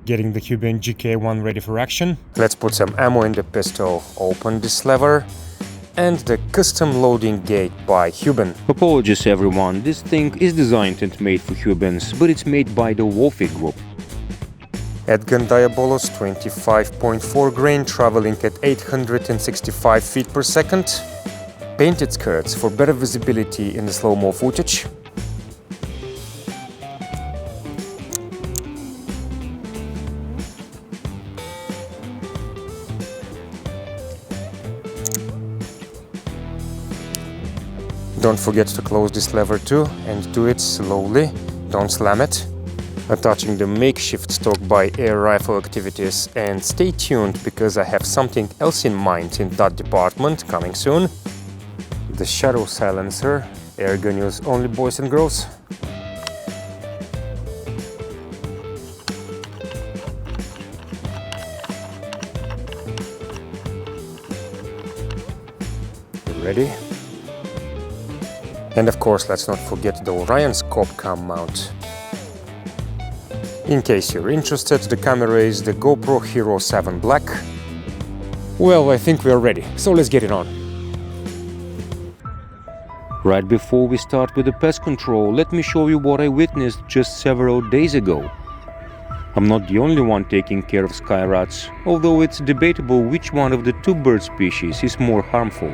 Getting the Huben GK1 ready for action. Let's put some ammo in the pistol, open this lever, and the custom loading gate by Huben. Apologies everyone, this thing is designed and made for Hubens, but it's made by the Wolfie Group. Headgun Diabolos 25.4 grain, traveling at 865 feet per second. Painted skirts for better visibility in the slow-mo footage. Don't forget to close this lever too, and do it slowly, don't slam it. Attaching the makeshift stock by air rifle activities, and stay tuned because I have something else in mind in that department coming soon. The Shadow Silencer, airgun use only boys and girls. Ready? And of course, let's not forget the Orion scope cam mount. In case you're interested, the camera is the GoPro Hero 7 Black. Well, I think we are ready, so let's get it on. Right before we start with the pest control, let me show you what I witnessed just several days ago. I'm not the only one taking care of sky rats, although it's debatable which one of the two bird species is more harmful.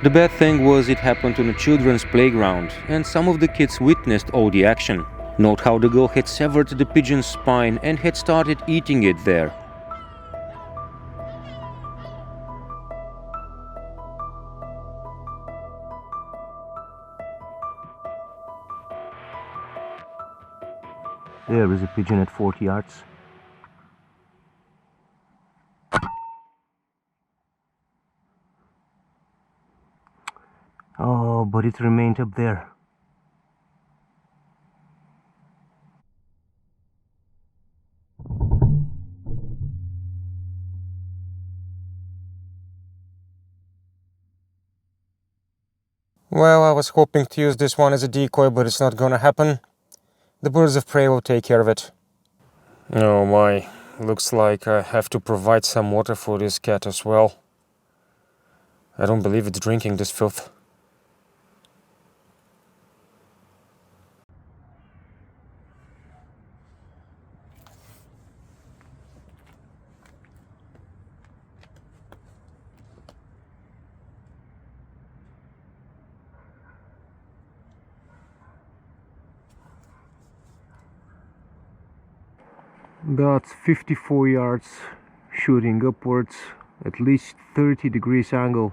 The bad thing was it happened on a children's playground, and some of the kids witnessed all the action. Note how the girl had severed the pigeon's spine and had started eating it there. There is a pigeon at 40 yards. Oh, but it remained up there. Well, I was hoping to use this one as a decoy, but it's not gonna happen. The birds of prey will take care of it. Oh my, looks like I have to provide some water for this cat as well. I don't believe it's drinking this filth. That's 54 yards, shooting upwards, at least 30 degrees angle.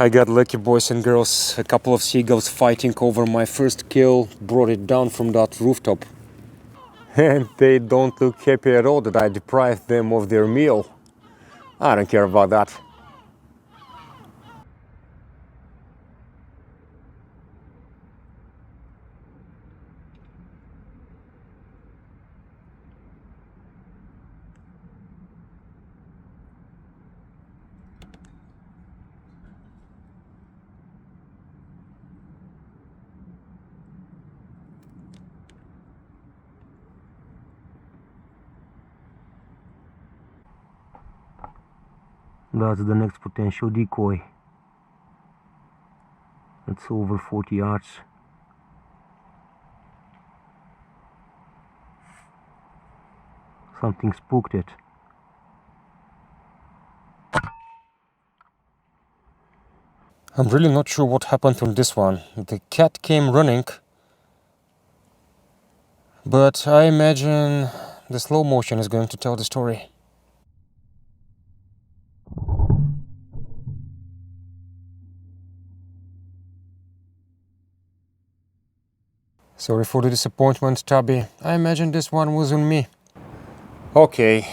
I got lucky, boys and girls. A couple of seagulls fighting over my first kill brought it down from that rooftop. And they don't look happy at all that I deprived them of their meal. I don't care about that. That's the next potential decoy. It's over 40 yards. Something spooked it. I'm really not sure what happened on this one. The cat came running, but I imagine the slow motion is going to tell the story. Sorry for the disappointment, Tabby. I imagine this one was on me. Okay,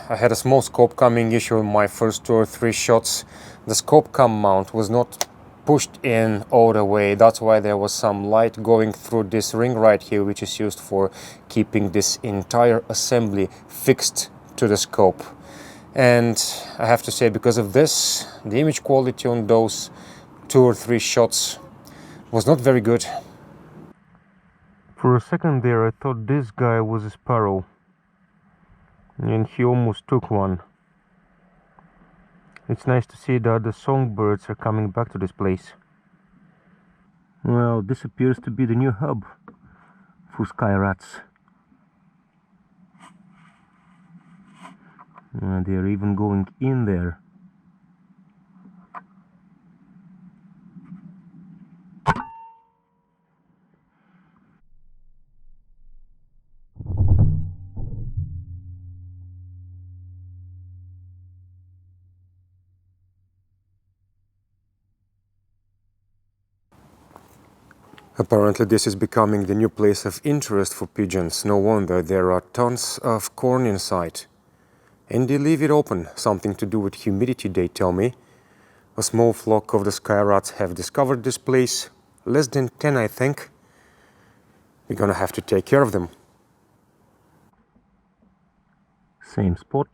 I had a small scope coming issue in my first 2 or 3 shots. The scope cam mount was not pushed in all the way. That's why there was some light going through this ring right here, which is used for keeping this entire assembly fixed to the scope. And I have to say, because of this, the image quality on those 2 or 3 shots was not very good. For a second there I thought this guy was a sparrow, and he almost took one. It's nice to see that the songbirds are coming back to this place. Well, this appears to be the new hub for sky rats. They're even going in there. Apparently this is becoming the new place of interest for pigeons. No wonder, there are tons of corn inside. And they leave it open, something to do with humidity, they tell me. A small flock of the sky rats have discovered this place, less than 10 I think. We're gonna have to take care of them. Same spot.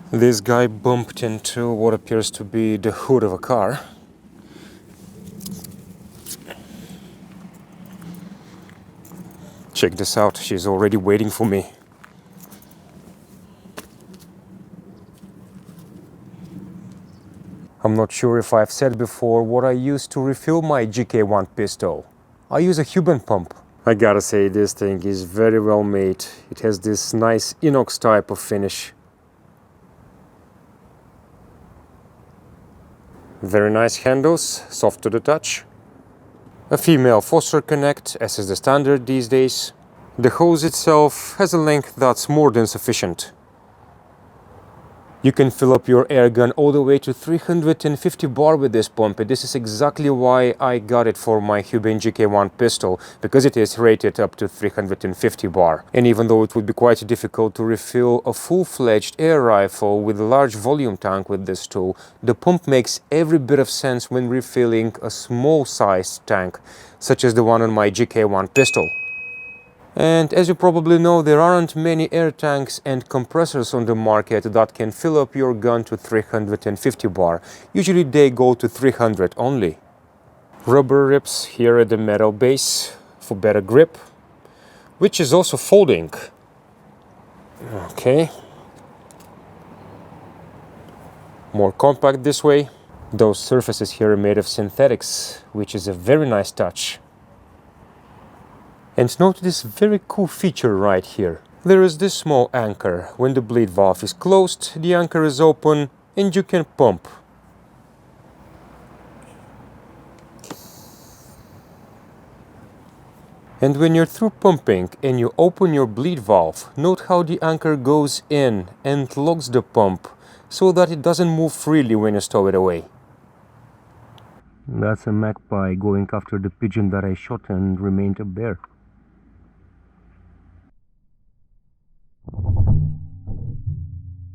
This guy bumped into what appears to be the hood of a car. Check this out, she's already waiting for me. I'm not sure if I've said before what I use to refill my GK1 pistol. I use a Huben pump. I gotta say, this thing is very well made. It has this nice inox type of finish. Very nice handles, soft to the touch. A female Foster connect, as is the standard these days. The hose itself has a length that's more than sufficient. You can fill up your air gun all the way to 350 bar with this pump, and this is exactly why I got it for my Huben GK1 pistol, because it is rated up to 350 bar. And even though it would be quite difficult to refill a full-fledged air rifle with a large volume tank with this tool, the pump makes every bit of sense when refilling a small-sized tank, such as the one on my GK1 pistol. And as you probably know, there aren't many air tanks and compressors on the market that can fill up your gun to 350 bar. Usually they go to 300 only. Rubber ribs here at the metal base for better grip, which is also folding. Okay. More compact this way. Those surfaces here are made of synthetics, which is a very nice touch. And note this very cool feature right here. There is this small anchor. When the bleed valve is closed, the anchor is open and you can pump. And when you're through pumping and you open your bleed valve, note how the anchor goes in and locks the pump so that it doesn't move freely when you stow it away. That's a magpie going after the pigeon that I shot and remained up there.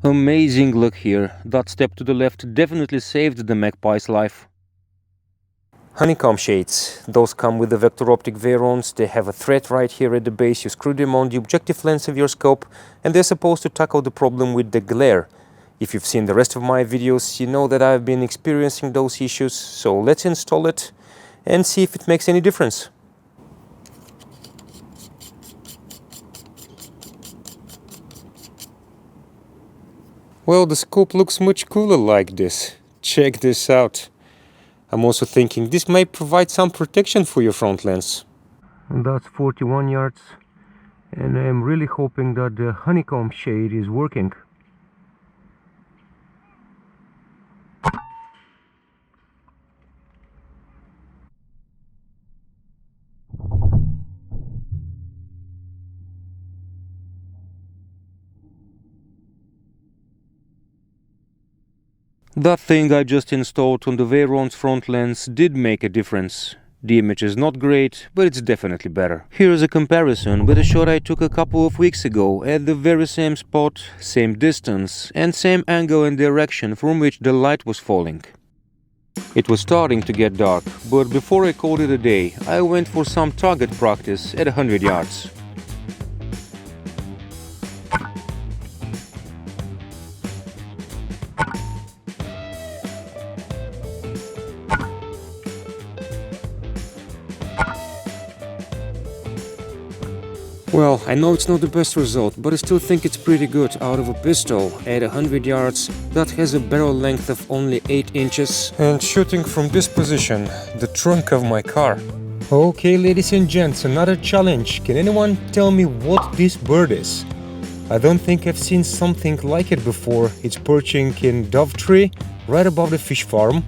Amazing luck here. That step to the left definitely saved the magpie's life. Honeycomb shades. Those come with the vector optic Vayrons. They have a thread right here at the base. You screw them on the objective lens of your scope, and they're supposed to tackle the problem with the glare. If you've seen the rest of my videos, you know that I've been experiencing those issues, so let's install it and see if it makes any difference. Well, the scope looks much cooler like this. Check this out. I'm also thinking this might provide some protection for your front lens. And that's 41 yards, and I'm really hoping that the honeycomb shade is working. That thing I just installed on the Veyron's front lens did make a difference. The image is not great, but it's definitely better. Here is a comparison with a shot I took a couple of weeks ago at the very same spot, same distance, and same angle and direction from which the light was falling. It was starting to get dark, but before I called it a day, I went for some target practice at 100 yards. Well, I know it's not the best result, but I still think it's pretty good out of a pistol at 100 yards that has a barrel length of only 8 inches and shooting from this position, the trunk of my car. Okay, ladies and gents, another challenge. Can anyone tell me what this bird is? I don't think I've seen something like it before. It's perching in Dove Tree, right above the fish farm.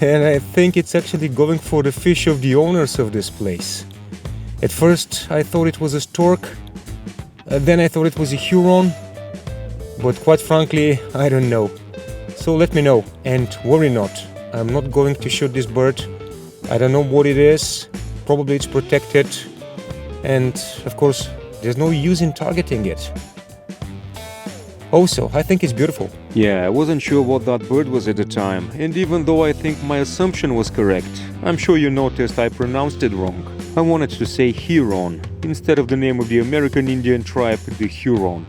And I think it's actually going for the fish of the owners of this place. At first I thought it was a stork, then I thought it was a Huron, but quite frankly I don't know. So let me know, and worry not, I'm not going to shoot this bird. I don't know what it is, probably it's protected, and of course there's no use in targeting it. Also, I think it's beautiful. Yeah, I wasn't sure what that bird was at the time, and even though I think my assumption was correct, I'm sure you noticed I pronounced it wrong. I wanted to say Huron, instead of the name of the American Indian tribe, the Huron.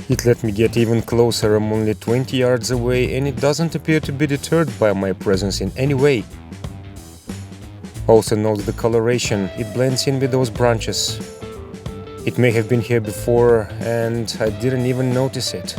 It let me get even closer. I'm only 20 yards away and it doesn't appear to be deterred by my presence in any way. Also note the coloration, it blends in with those branches. It may have been here before and I didn't even notice it.